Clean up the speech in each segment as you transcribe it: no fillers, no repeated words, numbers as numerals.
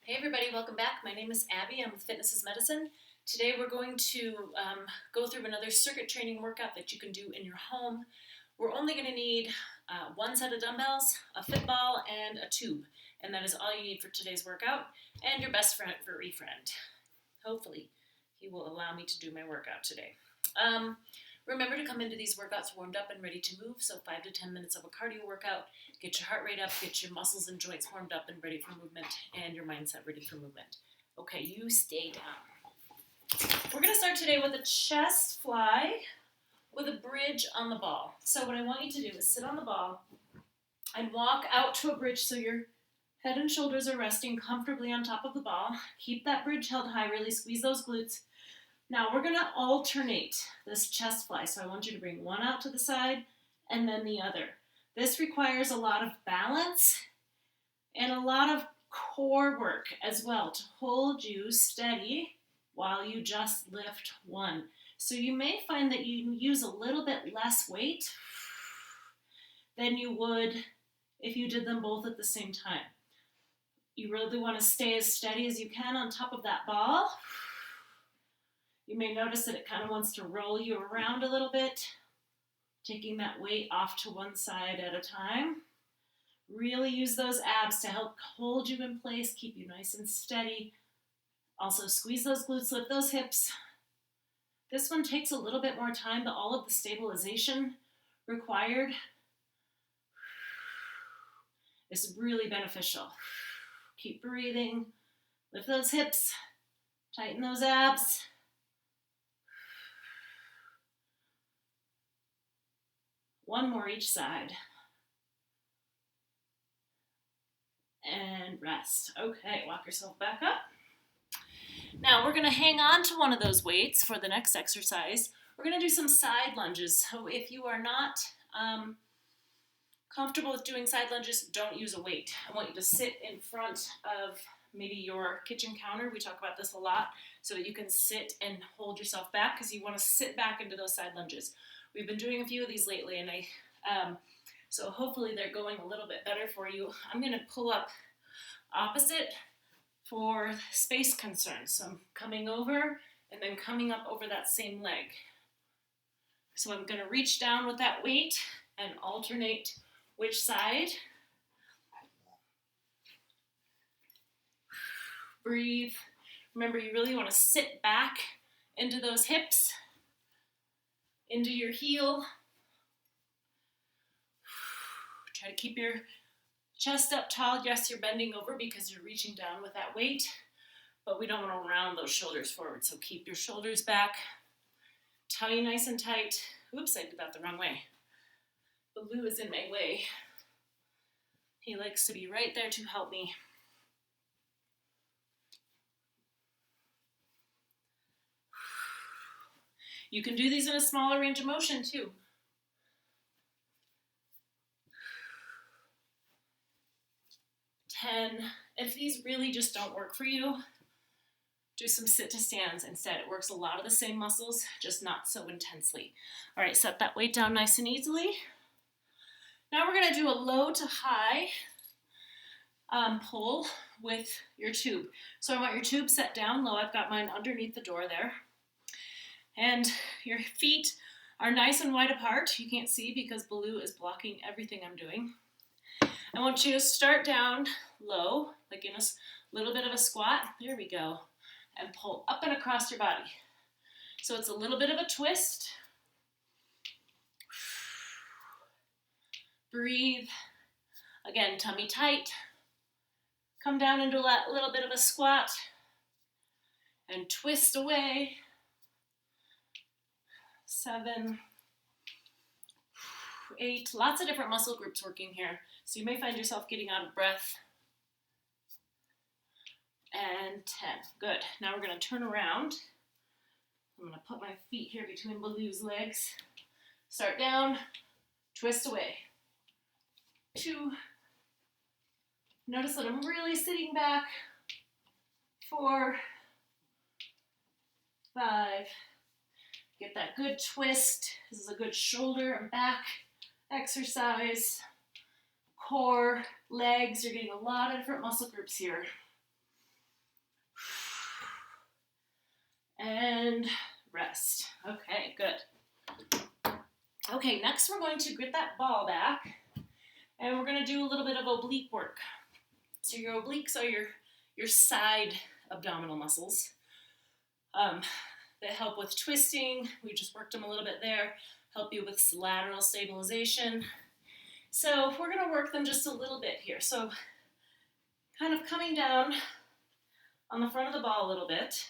Hey everybody, welcome back. My name is Abby. I'm with Fitness is Medicine. Today we're going to go through another circuit training workout that you can do in your home. We're only going to need one set of dumbbells, a fit ball, and a tube. And that is all you need for today's workout, and your best friend furry friend. Hopefully he will allow me to do my workout today. Remember to come into these workouts warmed up and ready to move, so 5 to 10 minutes of a cardio workout. Get your heart rate up, get your muscles and joints warmed up and ready for movement, and your mindset ready for movement. Okay, you stay down. We're going to start today with a chest fly with a bridge on the ball. So what I want you to do is sit on the ball and walk out to a bridge so your head and shoulders are resting comfortably on top of the ball. Keep that bridge held high, really squeeze those glutes. Now we're going to alternate this chest fly. So I want you to bring one out to the side and then the other. This requires a lot of balance and a lot of core work as well to hold you steady while you just lift one. So you may find that you use a little bit less weight than you would if you did them both at the same time. You really want to stay as steady as you can on top of that ball. You may notice that it kind of wants to roll you around a little bit, taking that weight off to one side at a time. Really use those abs to help hold you in place, keep you nice and steady. Also squeeze those glutes, lift those hips. This one takes a little bit more time, but all of the stabilization required is really beneficial. Keep breathing, lift those hips, tighten those abs. One more each side. And rest. Okay, walk yourself back up. Now we're going to hang on to one of those weights for the next exercise. We're going to do some side lunges. So if you are not comfortable with doing side lunges, don't use a weight. I want you to sit in front of maybe your kitchen counter. We talk about this a lot, so that you can sit and hold yourself back because you want to sit back into those side lunges. We've been doing a few of these lately, and so hopefully they're going a little bit better for you. I'm going to pull up opposite for space concerns. So I'm coming over and then coming up over that same leg. So I'm going to reach down with that weight and alternate which side. Breathe. Remember, you really want to sit back into those hips, into your heel. Try to keep your chest up tall. Yes, you're bending over because you're reaching down with that weight, but we don't want to round those shoulders forward. So keep your shoulders back, tummy nice and tight. Oops, I did that the wrong way. Baloo is in my way. He likes to be right there to help me. You can do these in a smaller range of motion too. If these really just don't work for you, do some sit to stands instead. It works a lot of the same muscles, just not so intensely. All right, set that weight down nice and easily. Now we're going to do a low to high pull with your tube. So I want your tube set down low. I've got mine underneath the door there. And your feet are nice and wide apart. You can't see because Baloo is blocking everything I'm doing. I want you to start down low, like in a little bit of a squat. There we go. And pull up and across your body. So it's a little bit of a twist. Breathe. Again, tummy tight. Come down into that little bit of a squat. And twist away. 7, 8, lots of different muscle groups working here. So you may find yourself getting out of breath. And 10, good. Now we're going to turn around. I'm going to put my feet here between Baloo's legs. Start down, twist away. 2, notice that I'm really sitting back. 4, 5, get that good twist. This is a good shoulder and back exercise. Core, legs, you're getting a lot of different muscle groups here. And rest. Okay, good. Okay, next we're going to get that ball back, and we're going to do a little bit of oblique work. So your obliques are your side abdominal muscles that help with twisting. We just worked them a little bit there, help you with lateral stabilization. So we're going to work them just a little bit here. So kind of coming down on the front of the ball a little bit.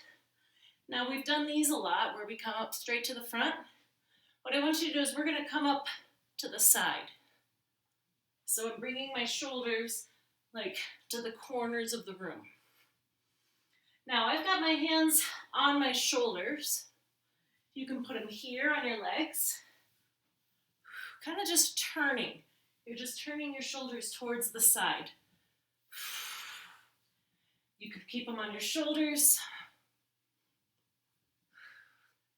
Now we've done these a lot where we come up straight to the front. What I want you to do is we're going to come up to the side. So I'm bringing my shoulders like to the corners of the room. Now I've got my hands on my shoulders. You can put them here on your legs. Kind of just turning. You're just turning your shoulders towards the side. You could keep them on your shoulders.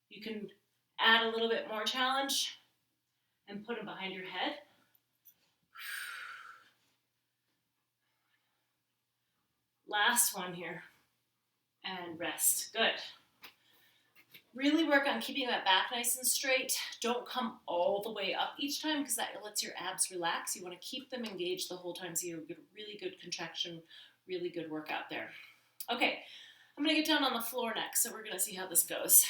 You can add a little bit more challenge and put them behind your head. Last one here. And rest. Good. Really work on keeping that back nice and straight. Don't come all the way up each time because that lets your abs relax. You want to keep them engaged the whole time so you get a really good contraction, really good workout there. Okay, I'm going to get down on the floor next, so we're going to see how this goes.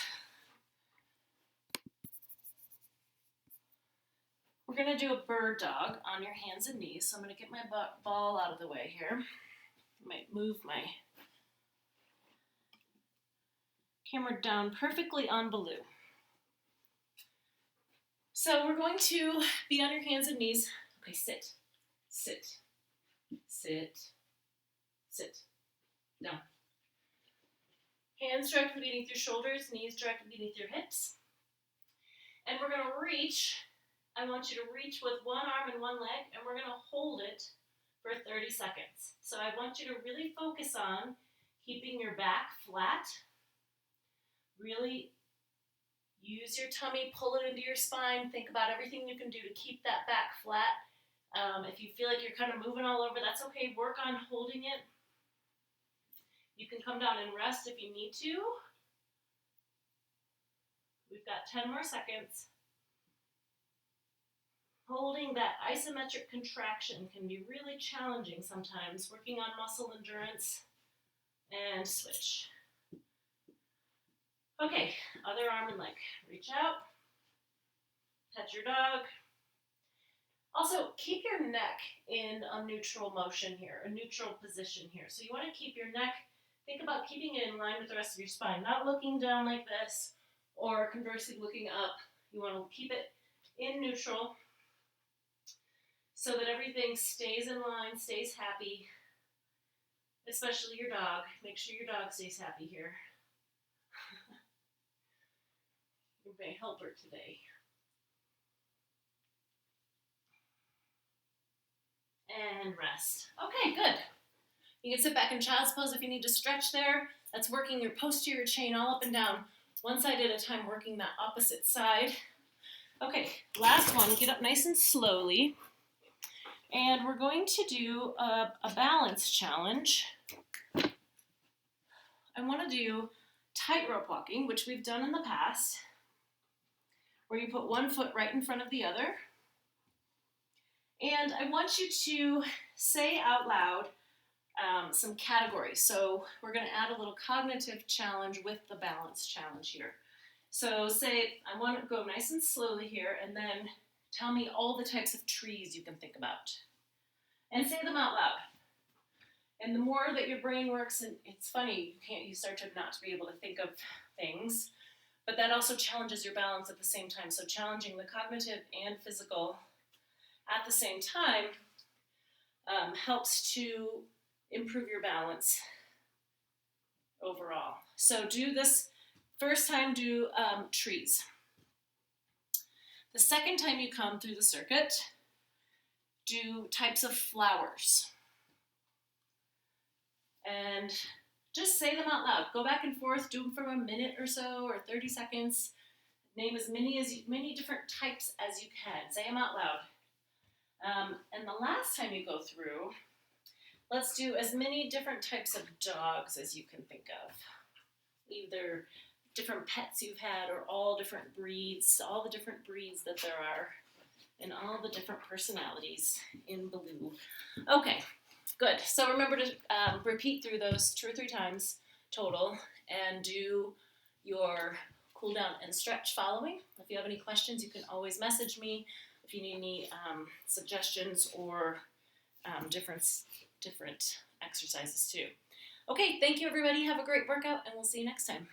We're going to do a bird dog on your hands and knees. So I'm going to get my ball out of the way here. I might move my camera down perfectly on Baloo. So we're going to be on your hands and knees. Okay, sit, sit, sit, sit. Down. Hands directly beneath your shoulders, knees directly beneath your hips. And we're going to reach. I want you to reach with one arm and one leg, and we're going to hold it for 30 seconds. So I want you to really focus on keeping your back flat. Really use your tummy, pull it into your spine. Think about everything you can do to keep that back flat. If you feel like you're kind of moving all over, that's okay. Work on holding it. You can come down and rest if you need to. We've got 10 more seconds. Holding that isometric contraction can be really challenging sometimes. Working on muscle endurance. And switch. Okay, other arm and leg. Reach out. Touch your dog. Also, keep your neck in a neutral motion here, a neutral position here. So you want to keep your neck, think about keeping it in line with the rest of your spine, not looking down like this or conversely looking up. You want to keep it in neutral so that everything stays in line, stays happy, especially your dog. Make sure your dog stays happy here. You're my helper today. And rest. Okay, good. You can sit back in child's pose if you need to stretch there. That's working your posterior chain all up and down, one side at a time, working that opposite side. Okay, last one. Get up nice and slowly. And we're going to do a balance challenge. I want to do tightrope walking, which we've done in the past, where you put one foot right in front of the other. And I want you to say out loud some categories. So we're going to add a little cognitive challenge with the balance challenge here. So say, I want to go nice and slowly here, and then tell me all the types of trees you can think about. And say them out loud. And the more that your brain works, and it's funny, you start to not be able to think of things, but that also challenges your balance at the same time. So challenging the cognitive and physical at the same time helps to improve your balance overall. So do this, first time do trees. The second time you come through the circuit, do types of flowers. And just say them out loud. Go back and forth, do them for a minute or so, or 30 seconds. Name as many different types as you can. Say them out loud. And the last time you go through, let's do as many different types of dogs as you can think of. Either different pets you've had, or all different breeds, all the different breeds that there are, and all the different personalities in Baloo. Okay, good. So remember to repeat through those 2 or 3 times total, and do your cool down and stretch following. If you have any questions, you can always message me. If you need any suggestions or different exercises too. Okay, thank you everybody. Have a great workout, and we'll see you next time.